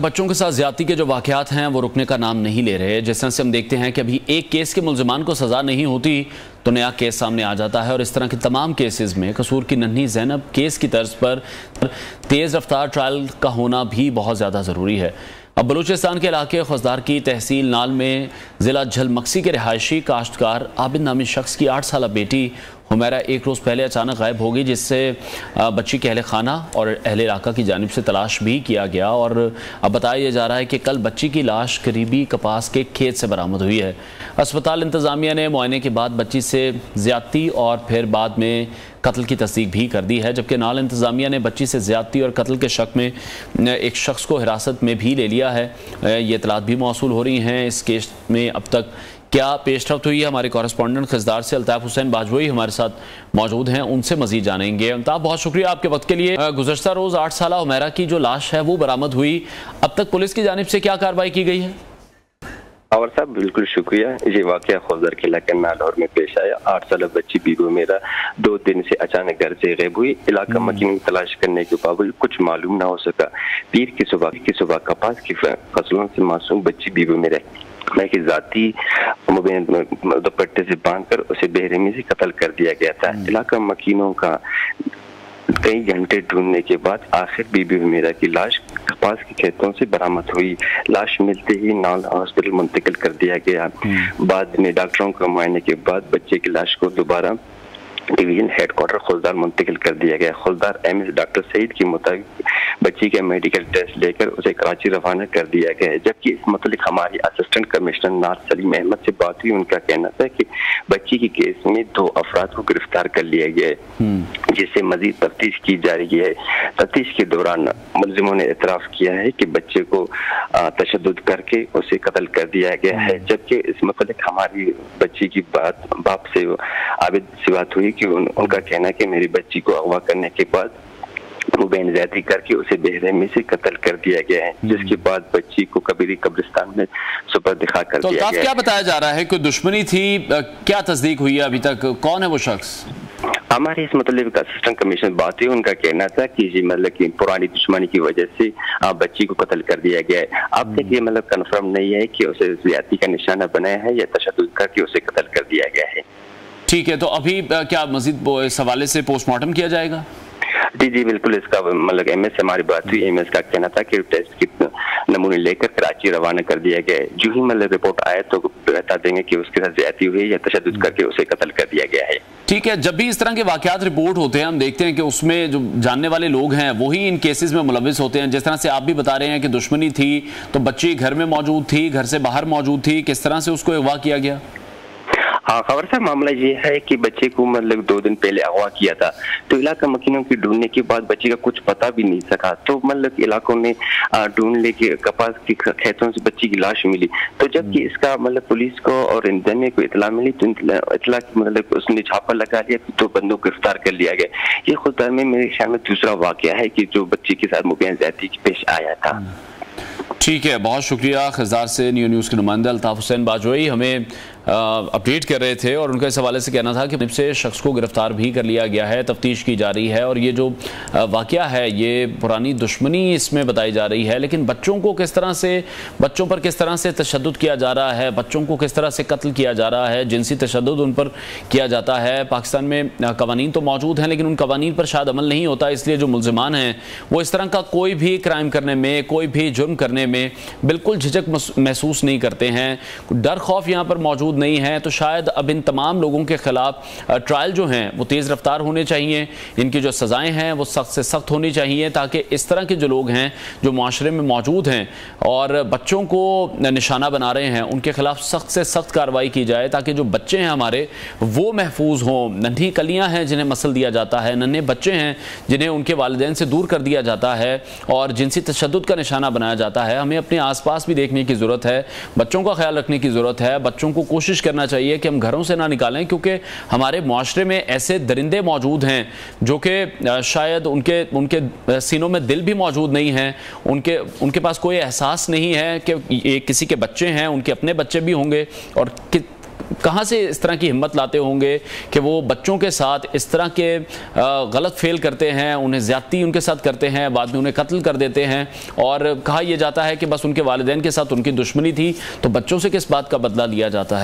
बच्चों के साथ ज्यादती के जो वाकयात हैं वो रुकने का नाम नहीं ले रहे। जिस तरह से हम देखते हैं कि अभी एक केस के मुल्जिमान को सज़ा नहीं होती तो नया केस सामने आ जाता है, और इस तरह के तमाम केसेस में कसूर की नन्ही ज़ैनब केस की तर्ज पर तेज़ रफ्तार ट्रायल का होना भी बहुत ज़्यादा ज़रूरी है। अब बलूचिस्तान के इलाके खुजदार की तहसील नाल में ज़िला झलमक्सी के रिहायशी काश्तकार आबिद नामी शख्स की 8 साला बेटी हुमैरा एक रोज़ पहले अचानक गायब हो गई, जिससे बच्ची के अहले खाना और अहले इलाका की जानिब से तलाश भी किया गया। और अब बताया जा रहा है कि कल बच्ची की लाश करीबी कपास के खेत से बरामद हुई है। अस्पताल इंतज़ामिया ने मुआयने के बाद बच्ची से ज़्यादती और फिर बाद में कत्ल की तस्दीक भी कर दी है, जबकि नाल इंतज़ामिया ने बच्ची से ज़्यादती और कत्ल के शक में एक शख्स को हिरासत में भी ले लिया है। ये इतलात भी मौसूल हो रही हैं। इस केस में अब तक क्या पेशरफ्त हुई है, हमारे कॉरेस्पॉन्डेंट खिजदार से अल्ताफ हुसैन बाजवई हमारे साथ मौजूद हैं, उनसे मजीद जानेंगे। अल्ताफ, बहुत शुक्रिया आपके वक्त के लिए। गुज़श्ता रोज़ 8 साला हुमैरा की जो लाश है वो बरामद हुई, अब तक पुलिस की जानिब से क्या कार्रवाई की गई है? और साहब बिल्कुल शुक्रिया। ये वाकया खुजदार के इलाके नालौर में पेश आया। 8 साल बच्ची बीबी मेरा 2 दिन से अचानक घर से गायब हुई। इलाका मकीन तलाश करने के बावजूद कुछ मालूम ना हो सका। पीर की सुबह कपास की फसलों से मासूम बच्ची बीबी मेरा मैं की जाती दुपट्टे से बांधकर उसे बेरहमी से कत्ल कर दिया गया था। इलाका मकीनों का कई घंटे ढूंढने के बाद आखिर बीबी मेरा की लाश कपास के खेतों से बरामद हुई। लाश मिलते ही नाल हॉस्पिटल मुंतकिल कर दिया गया। बाद में डॉक्टरों का मुआयने के बाद बच्चे की लाश को दोबारा डिवीजन हेडक्वार्टर खुलदार मुंतकिल कर दिया गया। खुलदार एमएस डॉक्टर सईद के मुताबिक बच्ची का मेडिकल टेस्ट लेकर उसे कराची रवाना कर दिया गया है, जबकि इस मतलब हमारी असिस्टेंट कमिश्नर नाज सलीम अहमद से बात हुई। उनका कहना था कि बच्ची की केस में 2 अफराद को गिरफ्तार कर लिया गया है, जिससे मजीद तफ्तीश की जा रही है। तफ्तीश के दौरान मुलजिमों ने एतराफ़ किया है कि बच्चे को तशद्दुद करके उसे कत्ल कर दिया गया है, जबकि इस मतलब हमारी बच्ची की बाप से आबिद से बात हुई कि उनका कहना है कि मेरी बच्ची को अगवा करने के बाद वो बेनज़ाती करके उसे बेरहमी से कत्ल कर दिया गया है, जिसके बाद बच्ची को कबीरी कब्रिस्तान में सुपर्द-ए-खां कर दिया गया। क्या बताया जा रहा है, कोई दुश्मनी थी, क्या तस्दीक हुई है अभी तक, कौन है वो शख्स? हमारे इस मतलब असिस्टेंट कमिश्नर बात हुई, उनका कहना था कि जी मतलब कि पुरानी दुश्मनी की वजह से बच्ची को कत्ल कर दिया गया है। अब तक ये मतलब कन्फर्म नहीं है कि उसे ज़्यादती का निशाना बनाया है या तशद्दुद करके उसे कत्ल कर दिया गया है। ठीक है, तो अभी क्या मजीद इस हवाले से पोस्टमार्टम किया जाएगा? जी बिल्कुल, इसका मतलब एमएस से हमारी बात हुई। एमएस का कहना था कि टेस्ट के नमूने लेकर कराची रवाना कर दिया गया है। जो ही मतलब रिपोर्ट आए तो बता देंगे कि उसके साथ ज्यादती हुई या तशद्दुद करके उसे कत्ल कर दिया गया है। ठीक है, जब भी इस तरह के वाकयात रिपोर्ट होते हैं हम देखते हैं कि उसमें जो जानने वाले लोग हैं वही इन केसेस में मुलविस होते हैं। जिस तरह से आप भी बता रहे हैं कि दुश्मनी थी तो बच्ची घर में मौजूद थी, घर से बाहर मौजूद थी, किस तरह से उसको अगवा किया गया? हाँ, खबर साहब मामला ये है कि बच्चे को मतलब 2 दिन पहले अगवा किया था, तो इलाका मकीनों की ढूंढने के बाद बच्चे का कुछ पता भी नहीं सका। तो मतलब इलाकों ने ढूंढ लेके कपास के खेतों से बच्ची की लाश मिली। तो जबकि इसका मतलब पुलिस को और इंतजामिया को इतला मिली तो इतला मतलब उसने छापा लगा लिया, तो बंदों को गिरफ्तार कर लिया गया। ये खुद में मेरे ख्याल में दूसरा वाकया है कि जो बच्ची के साथ मुबैन ज़्यादती पेश आया था। ठीक है, बहुत शुक्रिया। खिजदार से न्यूज़ के नुमाइंदा अल्ताफ हुसैन बाजवई हमें अपडेट कर रहे थे, और उनका इस हवाले से कहना था कि से शख्स को गिरफ्तार भी कर लिया गया है, तफ्तीश की जा रही है। और ये जो वाकया है ये पुरानी दुश्मनी इसमें बताई जा रही है, लेकिन बच्चों पर किस तरह से तशद्दुद किया जा रहा है, बच्चों को किस तरह से कत्ल किया जा रहा है, जिनसी तशद्दुद उन पर किया जाता है। पाकिस्तान में कवानीन तो मौजूद हैं लेकिन उन कवानीन पर शायद अमल नहीं होता, इसलिए जो मुलजिमान हैं वो इस तरह का कोई भी क्राइम करने में, कोई भी जुर्म करने में बिल्कुल झिझक महसूस नहीं करते हैं, डर खौफ यहाँ पर मौजूद नहीं है। तो शायद अब इन तमाम लोगों के खिलाफ ट्रायल जो हैं वो तेज़ रफ्तार होने चाहिए, इनकी जो सज़ाएं हैं वो सख्त से सख्त होनी चाहिए, ताकि इस तरह के जो लोग हैं जो माशरे में मौजूद हैं और बच्चों को निशाना बना रहे हैं उनके खिलाफ सख्त से सख्त कार्रवाई की जाए, ताकि जो बच्चे हैं हमारे वो महफूज हों। नन्ही कलियाँ हैं जिन्हें मसल दिया जाता है, नन्हे बच्चे हैं जिन्हें उनके वालिदैन से दूर कर दिया जाता है और जिनसी तशद्दुद का निशाना बनाया जाता है। हमें अपने आसपास भी देखने की ज़रूरत है, बच्चों का ख्याल रखने की ज़रूरत है। बच्चों को कोशिश करना चाहिए कि हम घरों से ना निकालें, क्योंकि हमारे मुआशरे में ऐसे दरिंदे मौजूद हैं जो कि शायद उनके सीनों में दिल भी मौजूद नहीं है, उनके पास कोई एहसास नहीं है कि ये किसी के बच्चे हैं, उनके अपने बच्चे भी होंगे और कहाँ से इस तरह की हिम्मत लाते होंगे कि वो बच्चों के साथ इस तरह के गलत फेल करते हैं, उन्हें ज्यादती उनके साथ करते हैं, बाद में उन्हें कत्ल कर देते हैं। और कहा यह जाता है कि बस उनके वालिदैन के साथ उनकी दुश्मनी थी, तो बच्चों से किस बात का बदला लिया जाता है।